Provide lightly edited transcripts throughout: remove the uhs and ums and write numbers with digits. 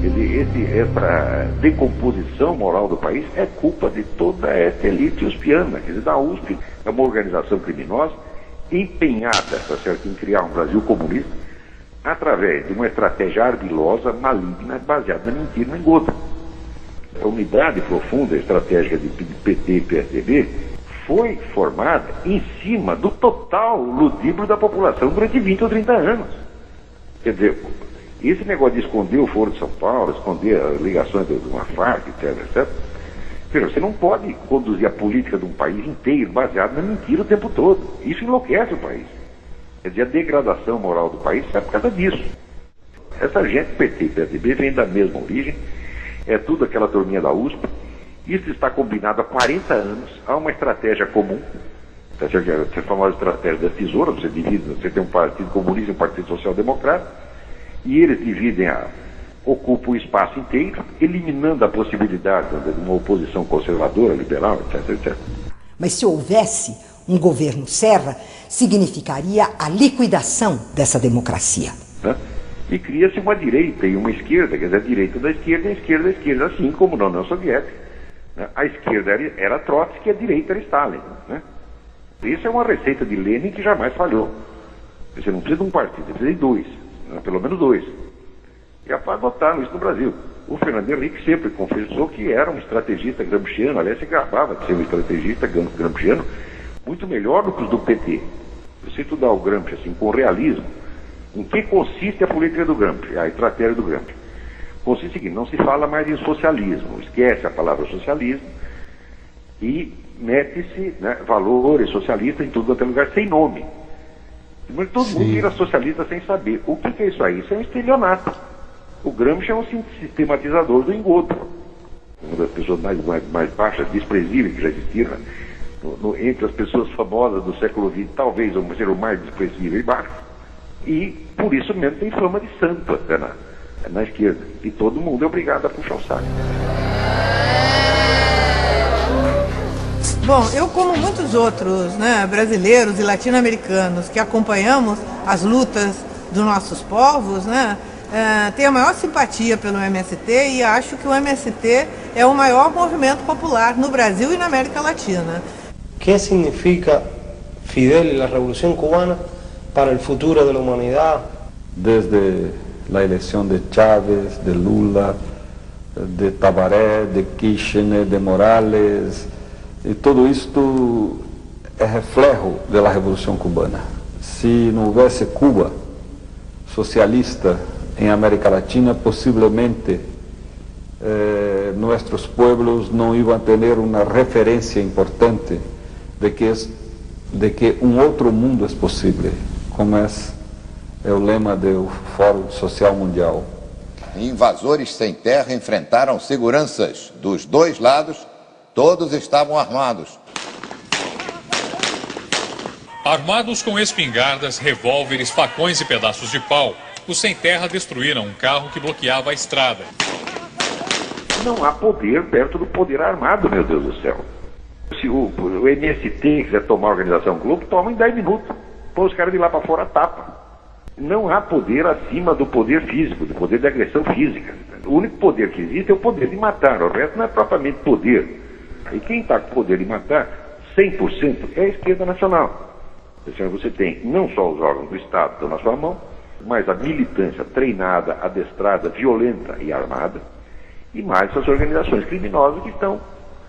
Quer dizer, essa decomposição moral do país é culpa de toda essa elite uspiana. Quer dizer, a USP é uma organização criminosa empenhada, tá certo, em criar um Brasil comunista através de uma estratégia ardilosa, maligna, baseada na mentira e no engodo. A unidade profunda estratégica de PT e PSDB foi formada em cima do total ludíbrio da população durante 20 ou 30 anos. Quer dizer, esse negócio de esconder o Foro de São Paulo, esconder as ligações de uma Farc, etc. Você não pode conduzir a política de um país inteiro baseado na mentira o tempo todo. Isso enlouquece o país. Quer dizer, a degradação moral do país é por causa disso. Essa gente, PT e PSDB, vem da mesma origem, é tudo aquela turminha da USP. Isso está combinado há 40 anos, há uma estratégia comum. Essa famosa estratégia da tesoura, você tem um partido comunista e um partido social-democrata, e eles ocupam o espaço inteiro, eliminando a possibilidade de uma oposição conservadora, liberal, etc. Mas se houvesse um governo Serra, significaria a liquidação dessa democracia. Né? E cria-se uma direita e uma esquerda, quer dizer, a direita da esquerda e a esquerda da esquerda, assim como na União Soviética. Né? A esquerda era Trotsky e a direita era Stalin. Né? Isso é uma receita de Lenin que jamais falhou. Você não precisa de um partido, você precisa de dois, né? Pelo menos dois. E adotaram isso no Brasil. O Fernando Henrique sempre confessou que era um estrategista gramsciano, aliás, se gabava de ser um estrategista gramsciano muito melhor do que os do PT. Você estudar o Gramsci assim, com realismo, em que consiste a política do Gramsci, a estratégia do Gramsci? Consiste em seguinte: não se fala mais em socialismo, esquece a palavra socialismo e mete-se, né, valores socialistas em tudo quanto é lugar, sem nome. Mas todo mundo vira socialista sem saber. O que é isso aí? Isso é um estelionato. O Gramsci é um sistematizador do engodo. Uma das pessoas mais baixas, desprezíveis que já existiram, né? Entre as pessoas famosas do século XX, talvez ser o mais desprezível e baixo. E por isso mesmo tem fama de santo até na esquerda. E todo mundo é obrigado a puxar o saco. Bom, eu, como muitos outros, né, brasileiros e latino-americanos que acompanhamos as lutas dos nossos povos, né, tenho a maior simpatia pelo MST e acho que o MST é o maior movimento popular no Brasil e na América Latina. ¿Qué significa Fidel y la Revolución Cubana para el futuro de la humanidad? Desde la elección de Chávez, de Lula, de Tabaré, de Kirchner, de Morales, e tudo isto é reflejo da Revolução Cubana. Se não houvesse Cuba socialista em América Latina, possivelmente nossos pueblos não iam ter uma referência importante de que um outro mundo é possível, como é o lema do Fórum Social Mundial. Invasores sem terra enfrentaram seguranças dos dois lados, todos estavam armados. Armados com espingardas, revólveres, facões e pedaços de pau, os sem terra destruíram um carro que bloqueava a estrada. Não há poder perto do poder armado, meu Deus do céu. Se o MST quiser tomar a Organização Globo, toma em 10 minutos. Põe os caras de lá para fora, tapa. Não há poder acima do poder físico, do poder de agressão física. O único poder que existe é o poder de matar, o resto não é propriamente poder. E quem está com o poder de matar, 100%, é a esquerda nacional. Você tem não só os órgãos do Estado que estão na sua mão, mas a militância treinada, adestrada, violenta e armada, e mais essas organizações criminosas que estão,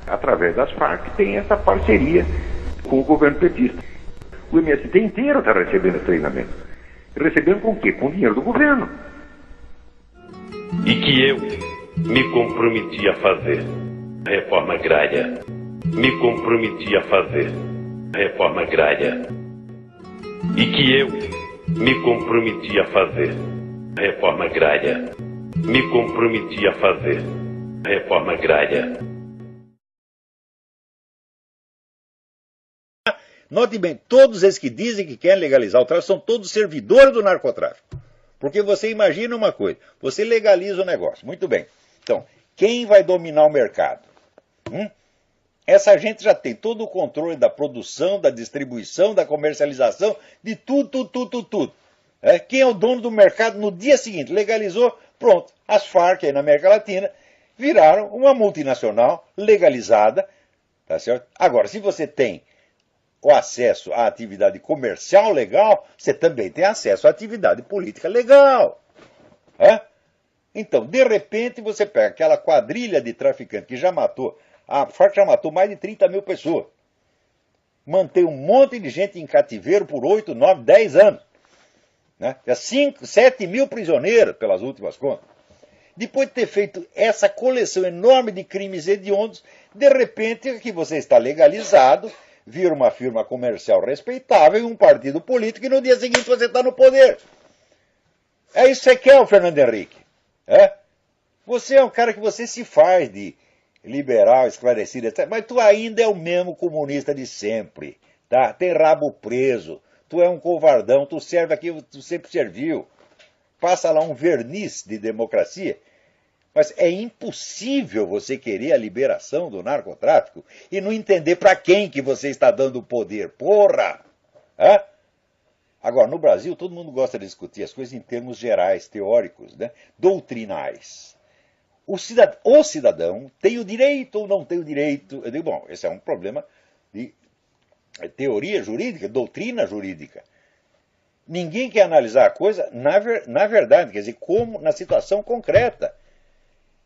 através das Farc, tem essa parceria com o governo petista. O MST inteiro está recebendo esse treinamento. Recebendo com o quê? Com o dinheiro do governo. E que eu me comprometi a fazer reforma agrária. Me comprometi a fazer reforma agrária. E que eu me comprometi a fazer reforma agrária. Me comprometi a fazer reforma agrária. Note bem, todos esses que dizem que querem legalizar o tráfico são todos servidores do narcotráfico. Porque você imagina uma coisa, você legaliza o negócio, muito bem. Então, quem vai dominar o mercado? Essa gente já tem todo o controle da produção, da distribuição, da comercialização, de tudo. Quem é o dono do mercado no dia seguinte? Legalizou, pronto. As Farc aí na América Latina viraram uma multinacional legalizada, tá certo? Agora, se você tem o acesso à atividade comercial legal, você também tem acesso à atividade política legal. Então, de repente, você pega aquela quadrilha de traficantes que já matou, a Farc já matou mais de 30 mil pessoas. Mantém um monte de gente em cativeiro por 8, 9, 10 anos. 5, 7 mil prisioneiros, pelas últimas contas. Depois de ter feito essa coleção enorme de crimes hediondos, de repente, que você está legalizado, vira uma firma comercial respeitável e um partido político, e no dia seguinte você está no poder. É isso que você quer, Fernando Henrique. Você é um cara que você se faz de liberal, esclarecido, etc. Mas tu ainda é o mesmo comunista de sempre. Tá? Tem rabo preso. Tu é um covardão, tu serve aqui, tu sempre serviu. Passa lá um verniz de democracia. Mas é impossível você querer a liberação do narcotráfico e não entender para quem que você está dando o poder. Porra! Agora, no Brasil, todo mundo gosta de discutir as coisas em termos gerais, teóricos, doutrinais. O cidadão tem o direito ou não tem o direito? Eu digo, bom, esse é um problema de teoria jurídica, doutrina jurídica. Ninguém quer analisar a coisa na verdade, quer dizer, como na situação concreta.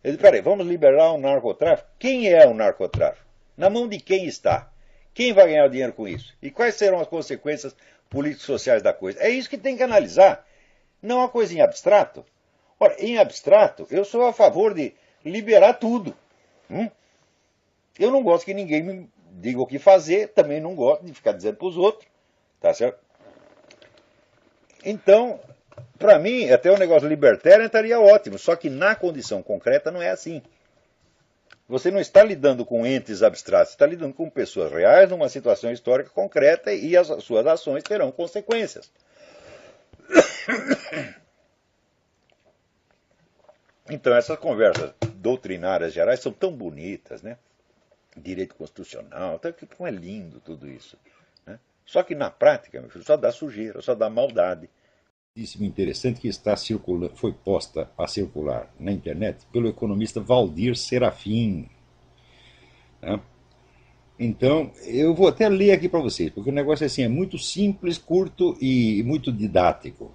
Eu digo, peraí, vamos liberar o narcotráfico? Quem é o narcotráfico? Na mão de quem está? Quem vai ganhar dinheiro com isso? E quais serão as consequências políticos sociais da coisa? É isso que tem que analisar. Não uma coisa em abstrato. Ora, em abstrato, eu sou a favor de liberar tudo. Eu não gosto que ninguém me diga o que fazer, também não gosto de ficar dizendo para os outros. Tá certo? Então, para mim, até o negócio libertário estaria ótimo, só que na condição concreta não é assim. Você não está lidando com entes abstratos, você está lidando com pessoas reais numa situação histórica concreta e as suas ações terão consequências. Então, essas conversas doutrinárias gerais são tão bonitas, né? Direito constitucional, como é lindo tudo isso. Né? Só que na prática, meu filho, só dá sujeira, só dá maldade. Interessante que está circulando, foi posta a circular na internet pelo economista Valdir Serafim. Né? Então, eu vou até ler aqui para vocês, porque o negócio assim, é muito simples, curto e muito didático.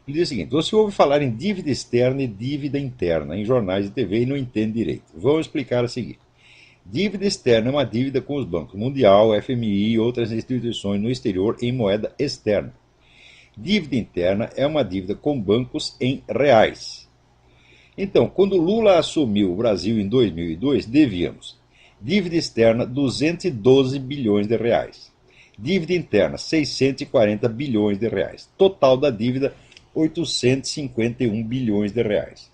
Ele diz o seguinte: você ouve falar em dívida externa e dívida interna em jornais e TV e não entende direito. Vou explicar a seguir. Dívida externa é uma dívida com os bancos Mundial, FMI e outras instituições no exterior em moeda externa. Dívida interna é uma dívida com bancos em reais. Então, quando Lula assumiu o Brasil em 2002, devíamos dívida externa 212 bilhões de reais. Dívida interna 640 bilhões de reais. Total da dívida 851 bilhões de reais.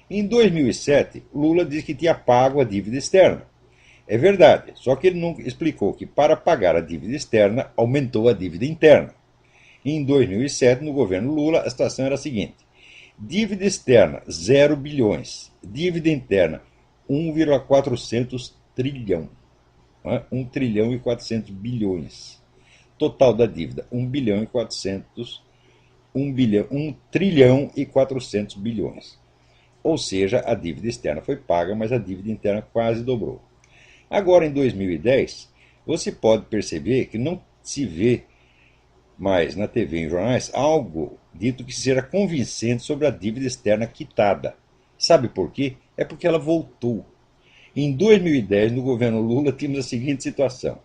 Em 2007, Lula disse que tinha pago a dívida externa. É verdade, só que ele não explicou que para pagar a dívida externa aumentou a dívida interna. Em 2007, no governo Lula, a situação era a seguinte: dívida externa 0 bilhões, dívida interna 1,400 trilhão, 1 trilhão e 400 bilhões. Total da dívida 1 trilhão e 400 bilhões. Ou seja, a dívida externa foi paga, mas a dívida interna quase dobrou. Agora, em 2010, você pode perceber que não se vê mais na TV e em jornais algo dito que seja convincente sobre a dívida externa quitada. Sabe por quê? É porque ela voltou. Em 2010, no governo Lula, tínhamos a seguinte situação: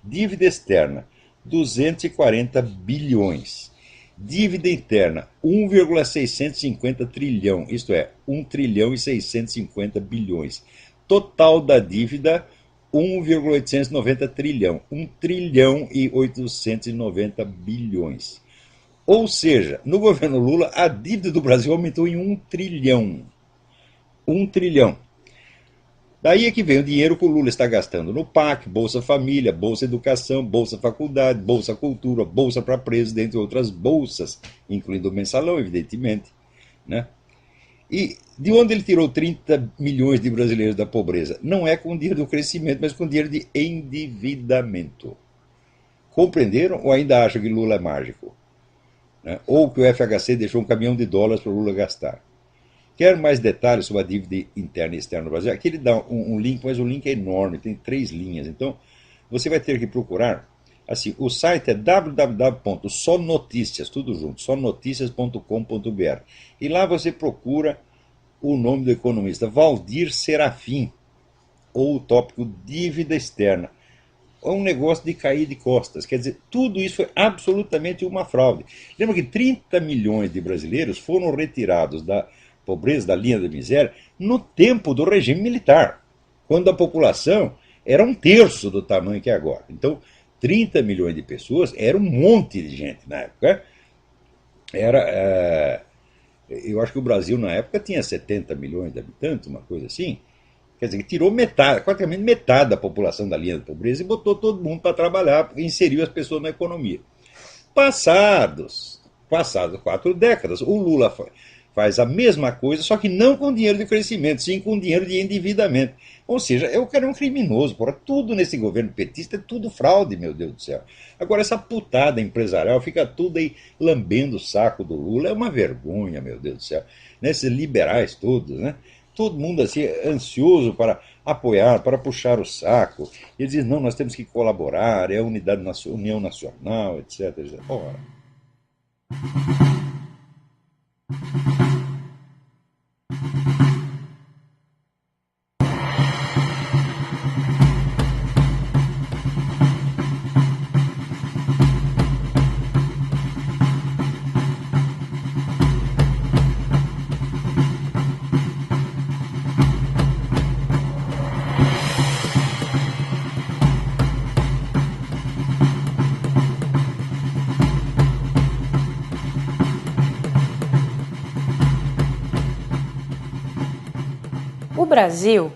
dívida externa 240 bilhões, dívida interna 1,650 trilhão, isto é, 1 trilhão e 650 bilhões. Total da dívida 1,890 trilhão, 1 trilhão e 890 bilhões. Ou seja, no governo Lula, a dívida do Brasil aumentou em 1 trilhão. 1 trilhão. Daí é que vem o dinheiro que o Lula está gastando no PAC, Bolsa Família, Bolsa Educação, Bolsa Faculdade, Bolsa Cultura, Bolsa para Presos, dentre outras bolsas, incluindo o mensalão, evidentemente. Né? E de onde ele tirou 30 milhões de brasileiros da pobreza? Não é com dinheiro do crescimento, mas com dinheiro de endividamento. Compreenderam ou ainda acham que Lula é mágico? né? Ou que o FHC deixou um caminhão de dólares para o Lula gastar. Quer mais detalhes sobre a dívida interna e externa no Brasil? Aqui ele dá um link, mas o link é enorme, tem 3 linhas. Então, você vai ter que procurar. Assim, o site é www.sonoticias, tudo junto, sonoticias.com.br. E lá você procura o nome do economista, Valdir Serafim, ou o tópico dívida externa. É um negócio de cair de costas. Quer dizer, tudo isso foi absolutamente uma fraude. Lembra que 30 milhões de brasileiros foram retirados da pobreza, da linha da miséria, no tempo do regime militar, quando a população era 1/3 do tamanho que é agora. Então, 30 milhões de pessoas era um monte de gente na época. Eu acho que o Brasil, na época, tinha 70 milhões de habitantes, uma coisa assim. Quer dizer, que tirou metade, praticamente metade da população da linha da pobreza e botou todo mundo para trabalhar, inseriu as pessoas na economia. Passadas 4 décadas, o Lula faz a mesma coisa, só que não com dinheiro de crescimento, sim com dinheiro de endividamento. Ou seja, eu quero um criminoso, porra. Tudo nesse governo petista é tudo fraude, meu Deus do céu. Agora, essa putada empresarial fica tudo aí lambendo o saco do Lula. É uma vergonha, meu Deus do céu. Esses liberais todos, né? Todo mundo assim, ansioso para apoiar, para puxar o saco. Eles dizem, não, nós temos que colaborar, é a União Nacional, etc. Ora. O Brasil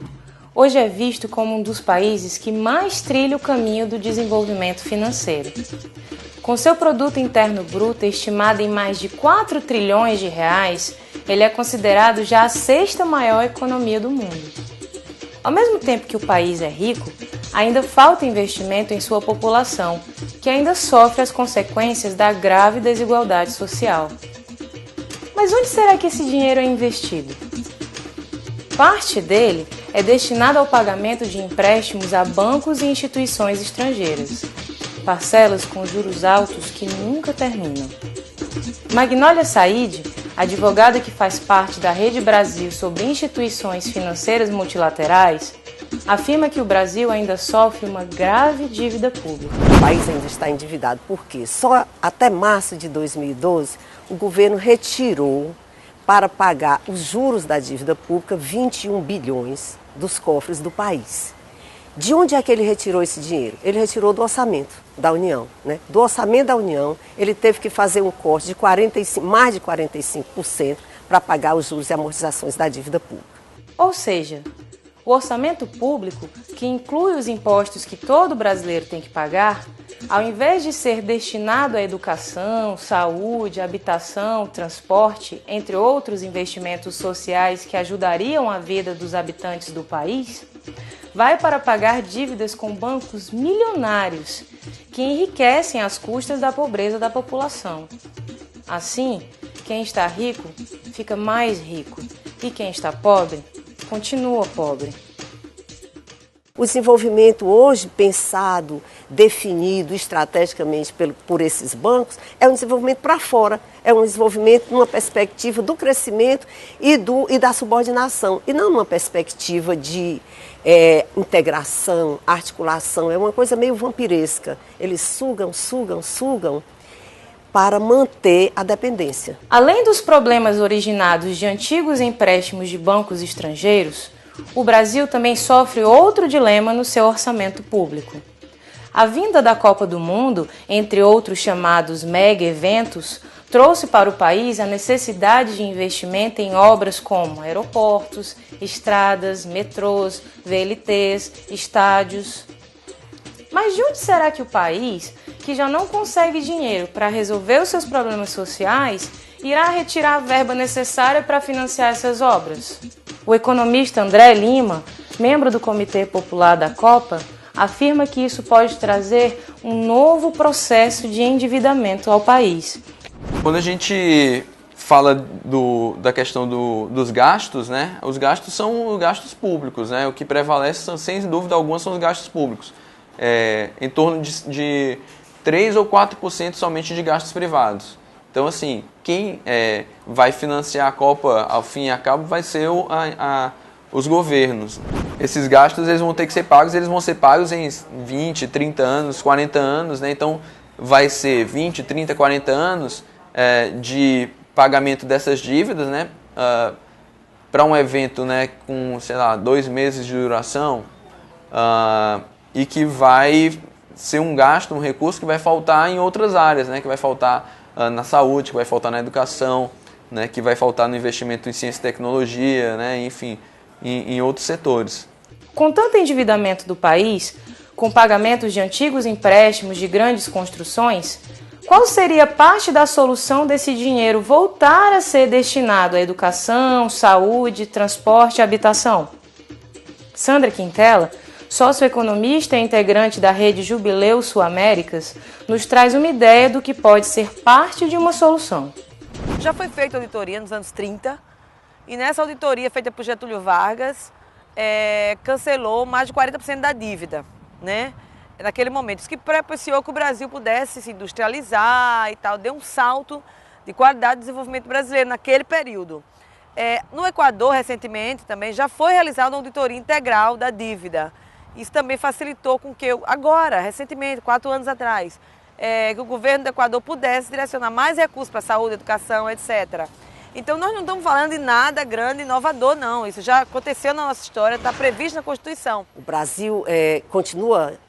hoje é visto como um dos países que mais trilha o caminho do desenvolvimento financeiro. Com seu produto interno bruto estimado em mais de 4 trilhões de reais, ele é considerado já a 6ª maior economia do mundo. Ao mesmo tempo que o país é rico, ainda falta investimento em sua população, que ainda sofre as consequências da grave desigualdade social. Mas onde será que esse dinheiro é investido? Parte dele é destinado ao pagamento de empréstimos a bancos e instituições estrangeiras, parcelas com juros altos que nunca terminam. Magnólia Said, advogada que faz parte da Rede Brasil sobre instituições financeiras multilaterais, afirma que o Brasil ainda sofre uma grave dívida pública. O país ainda está endividado porque só até março de 2012 o governo retirou para pagar os juros da dívida pública 21 bilhões dos cofres do país. De onde é que ele retirou esse dinheiro? Ele retirou do orçamento da União, né? Do orçamento da União, ele teve que fazer um corte de mais de 45% para pagar os juros e amortizações da dívida pública. Ou seja, o orçamento público, que inclui os impostos que todo brasileiro tem que pagar, ao invés de ser destinado à educação, saúde, habitação, transporte, entre outros investimentos sociais que ajudariam a vida dos habitantes do país, vai para pagar dívidas com bancos milionários que enriquecem às custas da pobreza da população. Assim, quem está rico fica mais rico e quem está pobre continua pobre. O desenvolvimento hoje pensado, definido estrategicamente por esses bancos, é um desenvolvimento para fora, é um desenvolvimento numa perspectiva do crescimento e da subordinação, e não numa perspectiva de integração, articulação, é uma coisa meio vampiresca. Eles sugam para manter a dependência. Além dos problemas originados de antigos empréstimos de bancos estrangeiros, o Brasil também sofre outro dilema no seu orçamento público. A vinda da Copa do Mundo, entre outros chamados mega eventos, trouxe para o país a necessidade de investimento em obras como aeroportos, estradas, metrôs, VLTs, estádios. Mas de onde será que o país, que já não consegue dinheiro para resolver os seus problemas sociais, irá retirar a verba necessária para financiar essas obras? O economista André Lima, membro do Comitê Popular da Copa, afirma que isso pode trazer um novo processo de endividamento ao país. Quando a gente fala da questão dos gastos, né? Os gastos são gastos públicos, né? O que prevalece, sem dúvida alguma, são os gastos públicos. Em torno de 3 ou 4% somente de gastos privados. Então, assim, quem vai financiar a Copa ao fim e a cabo vai ser os governos. Esses gastos eles vão ter que ser pagos, eles vão ser pagos em 20, 30 anos, 40 anos, né? Então, vai ser 20, 30, 40 anos de pagamento dessas dívidas, né, para um evento, né, com, sei lá, 2 meses de duração, e que vai ser um gasto, um recurso que vai faltar em outras áreas, né, que vai faltar na saúde, que vai faltar na educação, né, que vai faltar no investimento em ciência e tecnologia, né, enfim, em outros setores. Com tanto endividamento do país, com pagamentos de antigos empréstimos de grandes construções, qual seria parte da solução desse dinheiro voltar a ser destinado à educação, saúde, transporte e habitação? Sandra Quintela, socioeconomista e integrante da rede Jubileu Sul Américas, nos traz uma ideia do que pode ser parte de uma solução. Já foi feita auditoria nos anos 30 e nessa auditoria feita por Getúlio Vargas, cancelou mais de 40% da dívida, né? Naquele momento, isso que propiciou que o Brasil pudesse se industrializar e tal, deu um salto de qualidade de desenvolvimento brasileiro naquele período. No Equador, recentemente, também já foi realizada uma auditoria integral da dívida. Isso também facilitou com que, agora, recentemente, 4 anos atrás, que o governo do Equador pudesse direcionar mais recursos para a saúde, educação, etc. Então, nós não estamos falando de nada grande e inovador, não. Isso já aconteceu na nossa história, está previsto na Constituição. O Brasil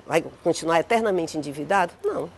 vai continuar eternamente endividado? Não.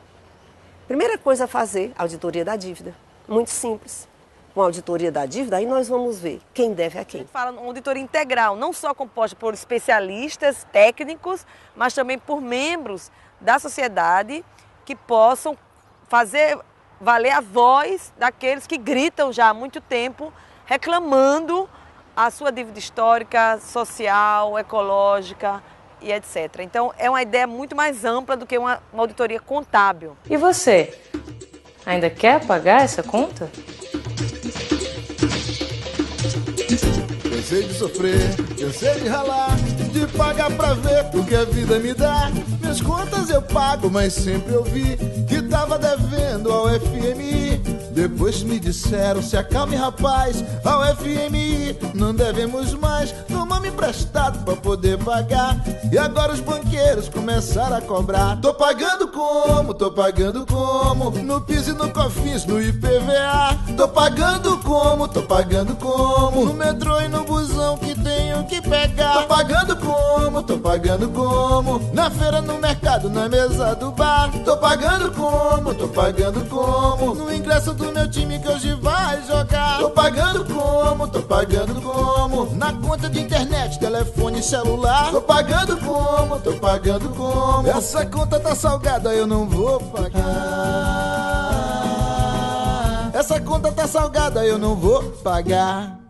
Primeira coisa a fazer, auditoria da dívida. Muito simples. Com a auditoria da dívida, aí nós vamos ver quem deve a quem. A gente fala uma auditoria integral, não só composta por especialistas técnicos, mas também por membros da sociedade que possam fazer valer a voz daqueles que gritam já há muito tempo, reclamando a sua dívida histórica, social, ecológica e etc. Então, é uma ideia muito mais ampla do que uma auditoria contábil. E você, ainda quer pagar essa conta? Cansei de sofrer, cansei de ralar, de pagar pra ver o que a vida me dá. Minhas contas eu pago, mas sempre eu vi que tava devendo ao FMI. Depois me disseram, se acalme rapaz, ao FMI não devemos mais. Tomamos emprestado pra poder pagar e agora os banqueiros começaram a cobrar. Tô pagando como? Tô pagando como? No PIS e no COFINS, no IPVA. Tô pagando como? Tô pagando como? No metrô e no busão que tenho que pegar. Tô pagando como? Tô pagando como? Na feira, no mercado, na mesa do bar. Tô pagando como? Tô pagando como? No ingresso do meu time que hoje vai jogar. Tô pagando como? Tô pagando como? Na conta de internet, telefone e celular. Tô pagando como? Tô pagando como? Essa conta tá salgada, eu não vou pagar. Essa conta tá salgada, eu não vou pagar.